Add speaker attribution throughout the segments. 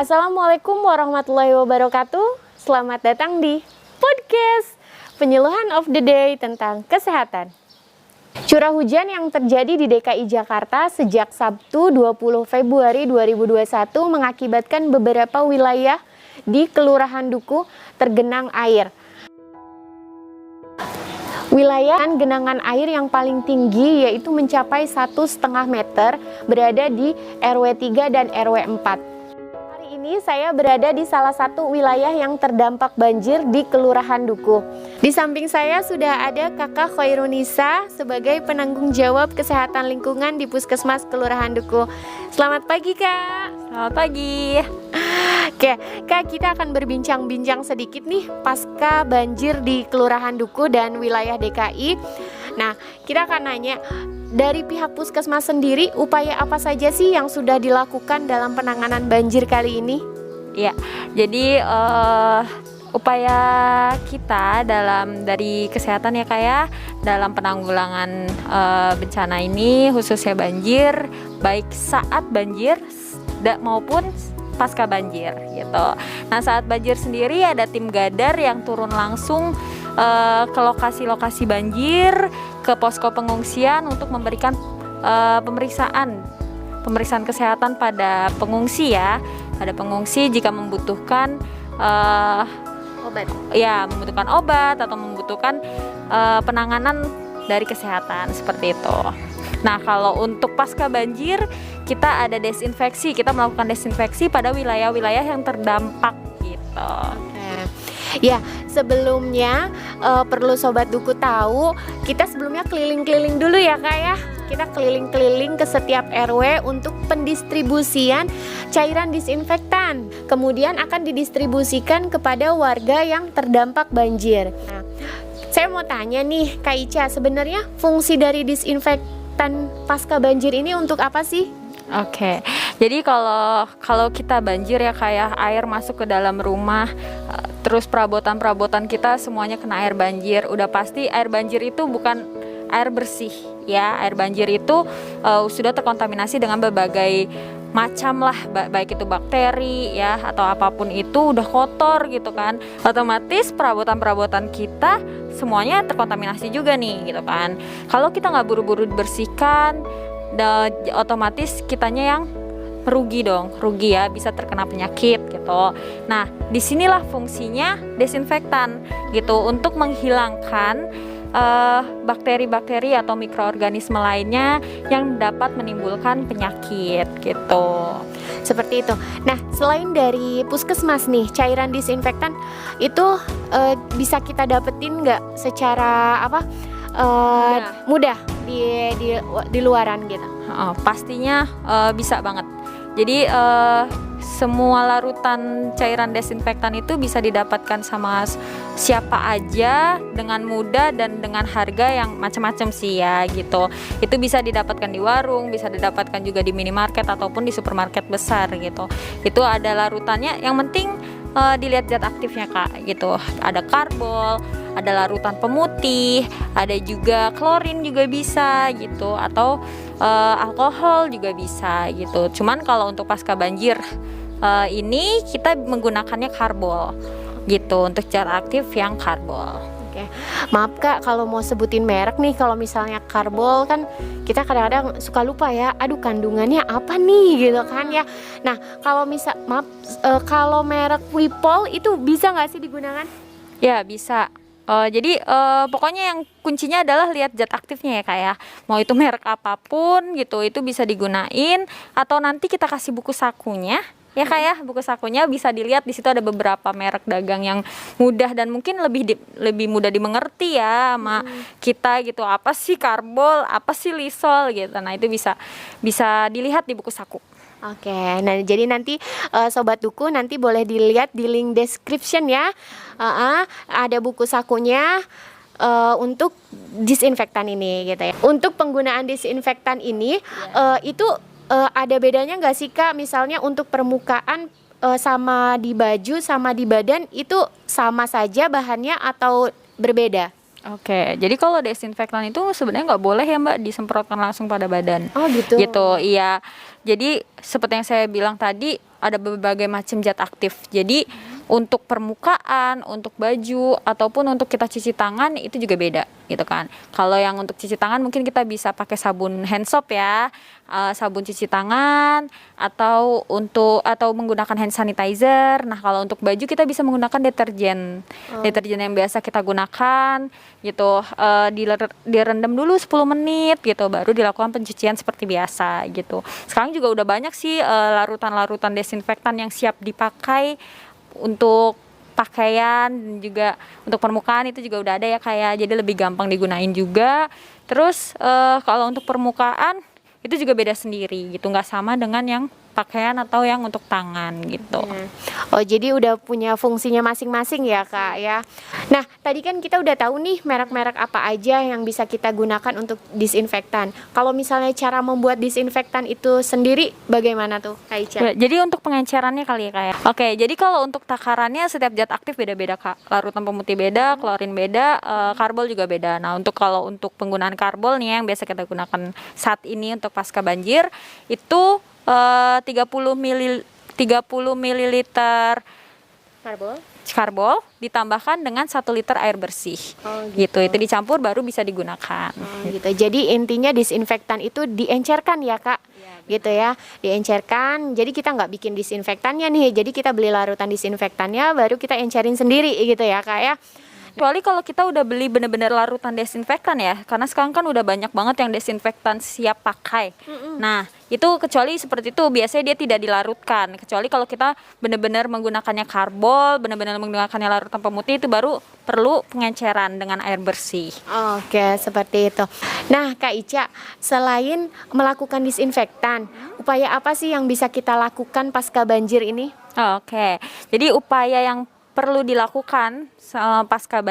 Speaker 1: Assalamualaikum warahmatullahi wabarakatuh. Selamat datang di podcast Penyuluhan of the Day tentang kesehatan. Curah hujan yang terjadi di DKI Jakarta sejak Sabtu 20 Februari 2021 mengakibatkan beberapa wilayah di Kelurahan Dukuh tergenang air. Wilayah genangan air yang paling tinggi yaitu mencapai 1,5 meter berada di RW 3 dan RW 4. Ini saya berada di salah satu wilayah yang terdampak banjir di Kelurahan Dukuh. Di samping saya sudah ada Kakak Khairunisa sebagai penanggung jawab kesehatan lingkungan di Puskesmas Kelurahan Dukuh. Selamat pagi, Kak.
Speaker 2: Selamat pagi.
Speaker 1: Oke, Kak, kita akan berbincang-bincang sedikit nih pasca banjir di Kelurahan Dukuh dan wilayah DKI. Nah, kita akan nanya, dari pihak Puskesmas sendiri, upaya apa saja sih yang sudah dilakukan dalam penanganan banjir kali ini?
Speaker 2: Ya, jadi upaya kita dari kesehatan ya Kak ya, dalam penanggulangan bencana ini khususnya banjir, baik saat banjir maupun pasca banjir gitu. Nah, saat banjir sendiri ada tim Gadar yang turun langsung ke lokasi-lokasi banjir, ke posko pengungsian untuk memberikan pemeriksaan kesehatan pada pengungsi ya. Ada pengungsi jika membutuhkan membutuhkan obat atau membutuhkan penanganan dari kesehatan seperti itu. Nah, kalau untuk pasca banjir kita ada desinfeksi, kita melakukan desinfeksi pada wilayah-wilayah yang terdampak gitu.
Speaker 1: Ya, sebelumnya perlu Sobat Dukuh tahu, kita sebelumnya keliling-keliling dulu ya Kak ya. Kita keliling-keliling ke setiap RW untuk pendistribusian cairan disinfektan. Kemudian akan didistribusikan kepada warga yang terdampak banjir. Nah, saya mau tanya nih Kak Ica, sebenarnya fungsi dari disinfektan pasca banjir ini untuk apa sih?
Speaker 2: Oke, jadi kalau kita banjir ya kayak air masuk ke dalam rumah, terus perabotan kita semuanya kena air banjir. Udah pasti air banjir itu bukan air bersih ya. Air banjir itu sudah terkontaminasi dengan berbagai macam lah, baik itu bakteri ya atau apapun itu udah kotor gitu kan. Otomatis perabotan kita semuanya terkontaminasi juga nih gitu kan. Kalau kita nggak buru-buru dibersihkan, otomatis kitanya yang rugi ya, bisa terkena penyakit gitu. Nah, disinilah fungsinya desinfektan gitu untuk menghilangkan bakteri-bakteri atau mikroorganisme lainnya yang dapat menimbulkan penyakit gitu.
Speaker 1: Seperti itu. Nah, selain dari Puskesmas nih, cairan disinfektan itu bisa kita dapetin nggak secara mudah di luaran gitu?
Speaker 2: Pastinya bisa banget. Jadi semua larutan cairan desinfektan itu bisa didapatkan sama siapa aja dengan mudah dan dengan harga yang macam-macam sih ya gitu. Itu bisa didapatkan di warung, bisa didapatkan juga di minimarket ataupun di supermarket besar gitu. Itu ada larutannya, yang penting dilihat zat aktifnya Kak gitu. Ada karbol, ada larutan pemutih, ada juga klorin juga bisa gitu, atau alkohol juga bisa gitu. Cuman kalau untuk pasca banjir ini kita menggunakannya karbol gitu, untuk zat aktif yang karbol.
Speaker 1: Oke. Maaf Kak, kalau mau sebutin merek nih, kalau misalnya karbol kan kita kadang-kadang suka lupa ya, aduh kandungannya apa nih gitu kan ya. Nah, kalau kalau merek Wipol itu bisa nggak sih digunakan?
Speaker 2: Ya bisa. Pokoknya yang kuncinya adalah lihat zat aktifnya ya Kak ya. Mau itu merek apapun gitu, itu bisa digunain, atau nanti kita kasih buku sakunya. Ya Kak ya, buku sakunya bisa dilihat, di situ ada beberapa merek dagang yang mudah dan mungkin lebih mudah dimengerti ya sama kita gitu. Apa sih karbol, apa sih lisol gitu. Nah, itu bisa dilihat di buku saku.
Speaker 1: Oke, nah jadi nanti Sobat Duku nanti boleh dilihat di link description ya. Ada buku sakunya untuk disinfektan ini gitu ya. Untuk penggunaan disinfektan ini itu ada bedanya nggak sih Kak? Misalnya untuk permukaan sama di baju sama di badan itu sama saja bahannya atau berbeda?
Speaker 2: Oke, jadi kalau desinfektan itu sebenarnya nggak boleh ya Mbak disemprotkan langsung pada badan.
Speaker 1: Oh gitu.
Speaker 2: Gitu, iya. Jadi seperti yang saya bilang tadi, ada berbagai macam zat aktif. Jadi untuk permukaan, untuk baju, ataupun untuk kita cuci tangan itu juga beda gitu kan. Kalau yang untuk cuci tangan mungkin kita bisa pakai sabun hand soap ya, sabun cuci tangan, atau menggunakan hand sanitizer. Nah, kalau untuk baju kita bisa menggunakan deterjen yang biasa kita gunakan gitu. Direndam dulu 10 menit gitu, baru dilakukan pencucian seperti biasa gitu. Sekarang juga udah banyak sih larutan-larutan desinfektan yang siap dipakai untuk pakaian dan juga untuk permukaan, itu juga udah ada ya kayak, jadi lebih gampang digunain juga. Terus kalau untuk permukaan itu juga beda sendiri gitu, nggak sama dengan yang pakaian atau yang untuk tangan gitu.
Speaker 1: Oh, jadi udah punya fungsinya masing-masing ya Kak ya. Nah, tadi kan kita udah tahu nih merek-merek apa aja yang bisa kita gunakan untuk disinfektan. Kalau misalnya cara membuat disinfektan itu sendiri bagaimana tuh Kak Ica?
Speaker 2: Jadi untuk pengencerannya kali ya Kak ya. Oke, jadi kalau untuk takarannya setiap zat aktif beda-beda Kak. Larutan pemutih beda, klorin beda, karbol juga beda. Nah, kalau untuk penggunaan karbol nih yang biasa kita gunakan saat ini untuk pasca banjir itu 30 ml karbol ditambahkan dengan 1 liter air bersih. Gitu. Itu dicampur baru bisa digunakan.
Speaker 1: Gitu. Jadi intinya disinfektan itu diencerkan ya Kak. Gitu ya, diencerkan. Jadi kita nggak bikin disinfektannya nih. Jadi kita beli larutan disinfektannya baru kita encerin sendiri gitu ya Kak ya.
Speaker 2: Kecuali kalau kita udah beli bener-bener larutan desinfektan ya, karena sekarang kan udah banyak banget yang desinfektan siap pakai. Nah, itu kecuali seperti itu biasanya dia tidak dilarutkan. Kecuali kalau kita bener-bener menggunakannya karbol, bener-bener menggunakannya larutan pemutih, itu baru perlu pengenceran dengan air bersih.
Speaker 1: Oke, seperti itu. Nah, Kak Ica, selain melakukan disinfektan, upaya apa sih yang bisa kita lakukan pasca banjir ini?
Speaker 2: Oke, jadi upaya yang perlu dilakukan pasca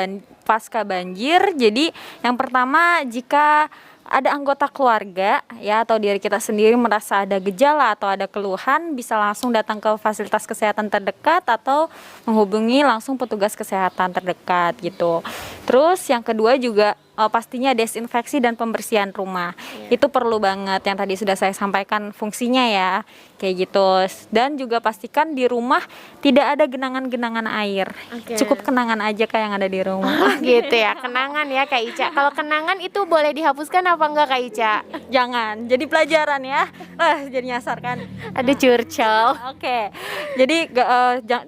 Speaker 2: banjir. Jadi yang pertama, jika ada anggota keluarga ya atau diri kita sendiri merasa ada gejala atau ada keluhan, bisa langsung datang ke fasilitas kesehatan terdekat atau menghubungi langsung petugas kesehatan terdekat gitu. Terus yang kedua juga pastinya desinfeksi dan pembersihan rumah. Itu perlu banget, yang tadi sudah saya sampaikan fungsinya ya, kayak gitu. Dan juga pastikan di rumah tidak ada genangan-genangan air. Cukup kenangan aja kayak yang ada di rumah.
Speaker 1: Gitu ya, kenangan ya Kak Ica. Kalau kenangan itu boleh dihapuskan apa enggak Kak Ica?
Speaker 2: Jangan, jadi pelajaran ya. Jadi nyasar kan.
Speaker 1: Ada curcol.
Speaker 2: Oke. Jadi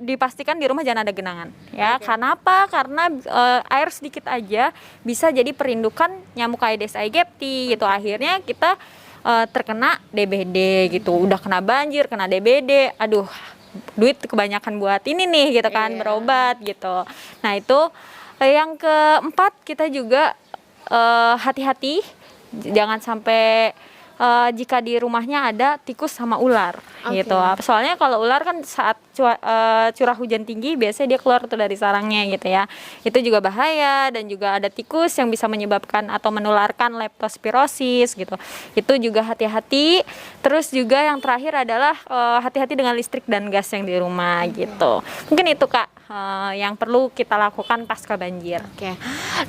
Speaker 2: dipastikan di rumah jangan ada genangan ya. Kenapa? Karena air sedikit aja bisa jadi perindukan nyamuk Aedes aegypti gitu. Akhirnya kita terkena DBD gitu. Udah kena banjir, kena DBD. Aduh, duit kebanyakan buat ini nih gitu kan, berobat gitu. Nah, itu yang keempat, kita juga hati-hati jangan sampai jika di rumahnya ada tikus sama ular gitu. Soalnya kalau ular kan saat curah hujan tinggi biasanya dia keluar tuh dari sarangnya gitu ya. Itu juga bahaya, dan juga ada tikus yang bisa menyebabkan atau menularkan leptospirosis gitu. Itu juga hati-hati. Terus juga yang terakhir adalah hati-hati dengan listrik dan gas yang di rumah gitu. Mungkin itu Kak yang perlu kita lakukan pasca banjir.
Speaker 1: Oke,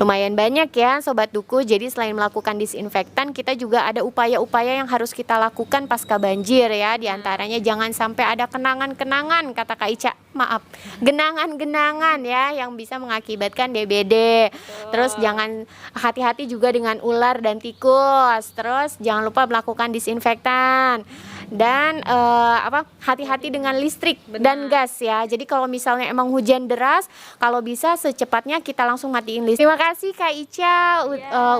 Speaker 1: lumayan banyak ya Sobat Duku. Jadi selain melakukan disinfektan, kita juga ada upaya-upaya yang harus kita lakukan pasca banjir ya. Di antaranya jangan sampai ada kenangan-kenangan, kata Kak Ica, maaf, genangan-genangan ya yang bisa mengakibatkan DBD. Terus jangan, hati-hati juga dengan ular dan tikus. Terus jangan lupa melakukan disinfektan. dan hati-hati dengan listrik dan gas ya. Jadi kalau misalnya emang hujan deras, kalau bisa secepatnya kita langsung matiin listrik. Terima kasih Kak Ica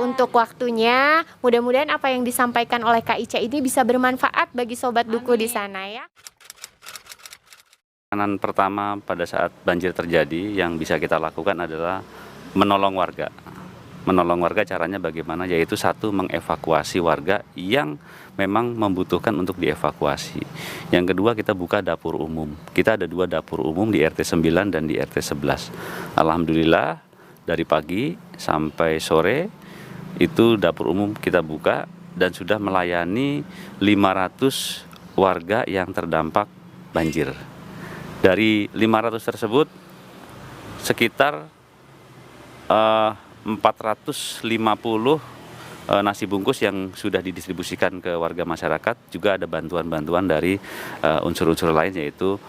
Speaker 1: untuk waktunya. Mudah-mudahan apa yang disampaikan oleh Kak Ica ini bisa bermanfaat bagi sobat Duku di sana ya.
Speaker 3: Penanganan pertama pada saat banjir terjadi yang bisa kita lakukan adalah menolong warga. Menolong warga caranya bagaimana? Yaitu satu, mengevakuasi warga yang memang membutuhkan untuk dievakuasi. Yang kedua, kita buka dapur umum. Kita ada 2 dapur umum di RT 9 dan di RT 11. Alhamdulillah dari pagi sampai sore itu dapur umum kita buka dan sudah melayani 500 warga yang terdampak banjir. Dari 500 tersebut sekitar 450 nasi bungkus yang sudah didistribusikan ke warga masyarakat. Juga ada bantuan-bantuan dari unsur-unsur lain, yaitu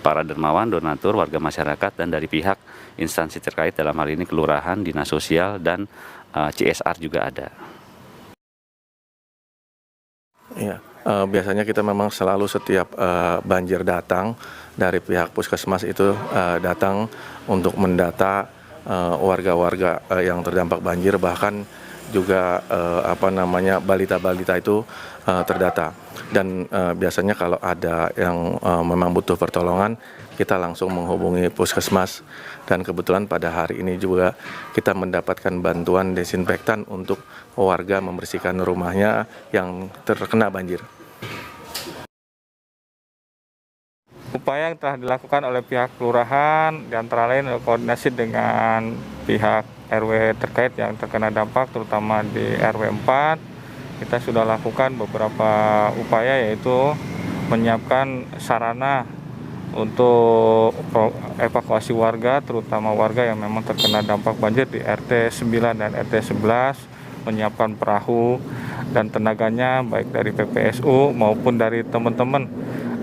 Speaker 3: para dermawan, donatur, warga masyarakat, dan dari pihak instansi terkait, dalam hal ini kelurahan, dinas sosial, dan CSR juga ada.
Speaker 4: Ya, biasanya kita memang selalu setiap banjir datang dari pihak puskesmas itu datang untuk mendata warga-warga yang terdampak banjir, bahkan juga balita-balita itu terdata. Dan biasanya kalau ada yang memang butuh pertolongan, kita langsung menghubungi puskesmas. Dan kebetulan pada hari ini juga kita mendapatkan bantuan desinfektan untuk warga membersihkan rumahnya yang terkena banjir.
Speaker 5: Upaya yang telah dilakukan oleh pihak kelurahan, di antara lain koordinasi dengan pihak RW terkait yang terkena dampak, terutama di RW 4. Kita sudah lakukan beberapa upaya, yaitu menyiapkan sarana untuk evakuasi warga, terutama warga yang memang terkena dampak banjir di RT 9 dan RT 11, menyiapkan perahu dan tenaganya baik dari PPSU maupun dari teman-teman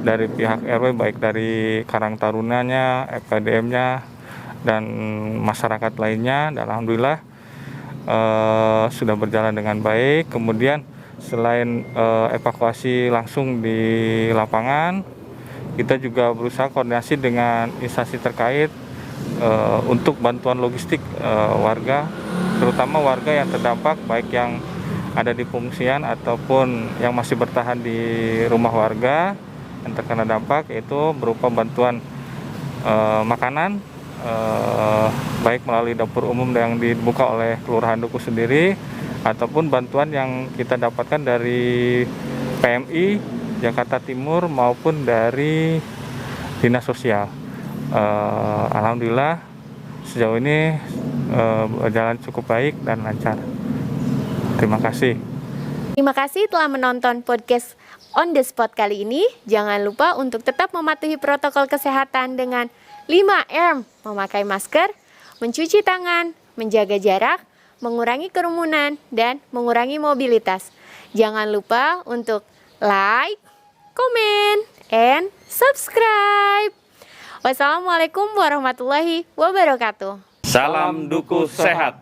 Speaker 5: dari pihak RW, baik dari Karang Tarunanya, FKDM-nya, dan masyarakat lainnya. Dan alhamdulillah sudah berjalan dengan baik. Kemudian selain evakuasi langsung di lapangan, kita juga berusaha koordinasi dengan instansi terkait untuk bantuan logistik warga, terutama warga yang terdampak, baik yang ada di pengungsian ataupun yang masih bertahan di rumah warga yang terkena dampak, yaitu berupa bantuan makanan, baik melalui dapur umum yang dibuka oleh Kelurahan Duku sendiri, ataupun bantuan yang kita dapatkan dari PMI Jakarta Timur maupun dari dinas sosial. Alhamdulillah sejauh ini berjalan cukup baik dan lancar. Terima kasih.
Speaker 1: Terima kasih telah menonton podcast On The Spot kali ini. Jangan lupa untuk tetap mematuhi protokol kesehatan dengan 5M, memakai masker, mencuci tangan, menjaga jarak, mengurangi kerumunan, dan mengurangi mobilitas. Jangan lupa untuk like, comment, and subscribe. Wassalamualaikum warahmatullahi wabarakatuh.
Speaker 3: Salam Duku sehat.